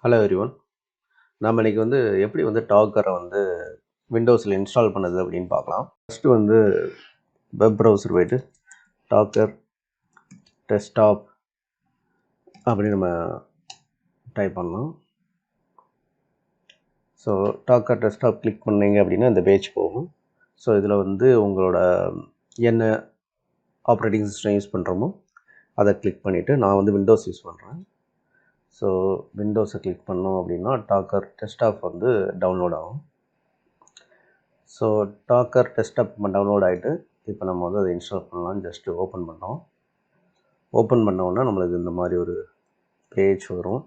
Hello everyone. நாம் இன்றைக்கி எப்படி டாக்கரை விண்டோஸில் இன்ஸ்டால் பண்ணுது அப்படின்னு பார்க்கலாம். ஃபஸ்ட்டு வெப் ப்ரௌசர் போய்ட்டு டாக்கர் டெஸ்க்டாப் அப்படின்னு நம்ம டைப் பண்ணலாம். ஸோ டாக்கர் டெஸ்க்டாப் கிளிக் பண்ணிங்க அப்படின்னா இந்த பேஜ் போகும். ஸோ இதில் உங்களோட என்ன ஆப்ரேட்டிங் சிஸ்டம் யூஸ் பண்ணுறோமோ அதை கிளிக் பண்ணிவிட்டு நான் விண்டோஸ் யூஸ் பண்ணுறேன். ஸோ விண்டோஸை கிளிக் பண்ணோம் அப்படின்னா டாக்கர் டெஸ்க்டாப் டவுன்லோட் ஆகும். ஸோ டாக்கர் டெஸ்க்டாப் டவுன்லோட் ஆகிட்டு இப்போ நம்ம அதை இன்ஸ்டால் பண்ணலாம். ஜஸ்ட்டு ஓப்பன் பண்ணோம். ஓப்பன் பண்ணோன்னா நம்மளுக்கு இந்த மாதிரி ஒரு பேஜ் வரும்.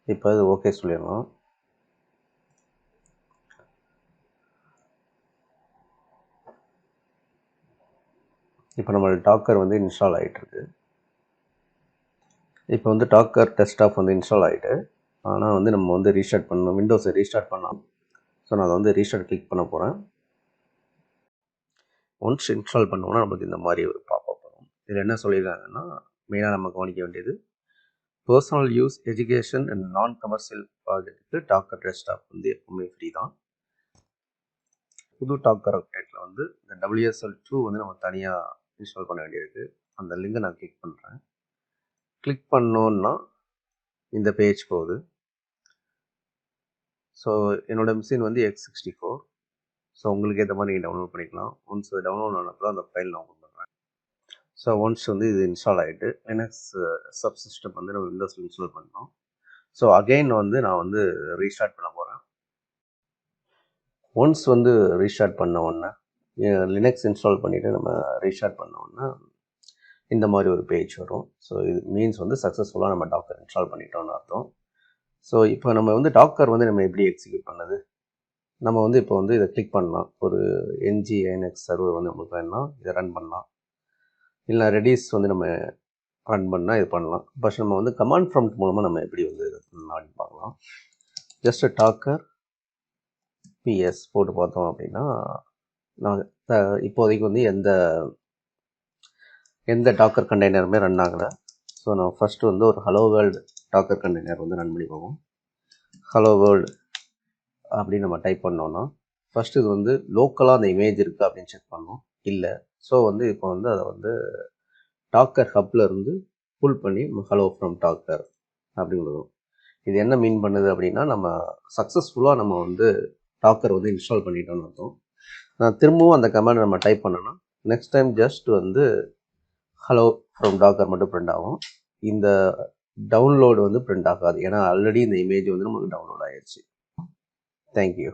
இப்போ அது ஓகே சொல்லிடலாம். இப்போ நம்மளோட டாக்கர் இன்ஸ்டால் ஆகிட்டுருக்கு. இப்போ டாக்கர் டெஸ்க்டாப் இன்ஸ்டால் ஆகிட்டு, ஆனால் நம்ம ரீஸ்டார்ட் பண்ணணும். விண்டோஸை ரீஸ்டார்ட் பண்ணலாம். ஸோ நான் அதை ரீஸ்டார்ட் கிளிக் பண்ண போகிறேன். ஒன்ஸ் இன்ஸ்டால் பண்ணோன்னா நமக்கு இந்த மாதிரி ஒரு பாப்அப் வரும். இதில் என்ன சொல்லியிருக்காங்கன்னா, மெயினாக நம்ம கவனிக்க வேண்டியது பர்சனல் யூஸ், எஜுகேஷன் அண்ட் நான் கமர்ஷியல் ப்ராஜெக்ட்டுக்கு டாக்கர் டெஸ்க்டாப் எப்பவுமே ஃப்ரீ தான். புது டாக்கர் அப்டேட்டில் இந்த WSL2 நம்ம தனியாக இன்ஸ்டால் பண்ண வேண்டியிருக்கு. அந்த லிங்கை நான் கிளிக் பண்ணுறேன். கிளிக் பண்ணோன்னா இந்த பேஜ் போகுது. ஸோ என்னோடய மிஷின் X64. ஸோ உங்களுக்கு ஏற்ற மாதிரி நீங்கள் டவுன்லோட் பண்ணிக்கலாம். ஒன்ஸ் டவுன்லோட் ஆனப்போ அந்த ஃபைல் நான் ஓப்பன் பண்ணுறேன். ஸோ ஒன்ஸ் இது இன்ஸ்டால் ஆகிட்டு லினக்ஸ் சப் சிஸ்டம் நம்ம விண்டோஸில் இன்ஸ்டால் பண்ணோம். ஸோ அகெயின் நான் ரீஸ்டார்ட் பண்ண போகிறேன். ஒன்ஸ் ரீஸ்டார்ட் பண்ண உடனே லினக்ஸ் இன்ஸ்டால் பண்ணிவிட்டு நம்ம ரீஸ்டார்ட் பண்ண உடனே இந்த மாதிரி ஒரு பேஜ் வரும். ஸோ இது மீன்ஸ் சக்ஸஸ்ஃபுல்லாக நம்ம டாக்கர் இன்ஸ்டால் பண்ணிட்டோம்னு அர்த்தம். ஸோ இப்போ நம்ம டாக்கர் நம்ம எப்படி எக்ஸிக்யூட் பண்ணது, நம்ம இப்போ இதை கிளிக் பண்ணலாம். ஒரு NGINX சர்வர் நம்மளுக்கு வேணும்னா இதை ரன் பண்ணலாம். இல்லை ரெடிஸ் நம்ம ரன் பண்ணால் இது பண்ணலாம். பட் நம்ம கமாண்ட் ப்ராம்ப்ட் மூலமாக நம்ம எப்படி அப்படின்னு பார்க்கலாம். ஜஸ்ட்டு டாக்கர் PS போட்டு பார்த்தோம் அப்படின்னா நான் இப்போதைக்கு எந்த டாக்கர் கண்டெய்னருமே ரன் ஆகலை. ஸோ நான் ஃபஸ்ட்டு ஒரு hello world Docker container run பண்ணி போவோம். ஹலோ வேர்ல்டு அப்படின்னு நம்ம டைப் பண்ணோன்னா ஃபஸ்ட்டு இது லோக்கலாக அந்த இமேஜ் இருக்குது அப்படின்னு செக் பண்ணோம். இல்லை. ஸோ இப்போ அதை டாக்கர் ஹப்பில் இருந்து புல் பண்ணி ஹலோ ஃப்ரம் டாக்கர் அப்படிங்கிறது. இது என்ன மீன் பண்ணுது அப்படின்னா, நம்ம சக்ஸஸ்ஃபுல்லாக நம்ம டாக்கர் இன்ஸ்டால் பண்ணிட்டோம்னு அர்த்தம். நான் திரும்பவும் அந்த கமாண்ட் நம்ம டைப் பண்ணோன்னா next time just hello from Docker மட்டும் பிரிண்ட் ஆகும். இந்த டவுன்லோடு பிரிண்ட் ஆகாது. ஏன்னா ஆல்ரெடி இந்த இமேஜ் நமக்கு டவுன்லோட் ஆகிடுச்சு. தேங்க்யூ.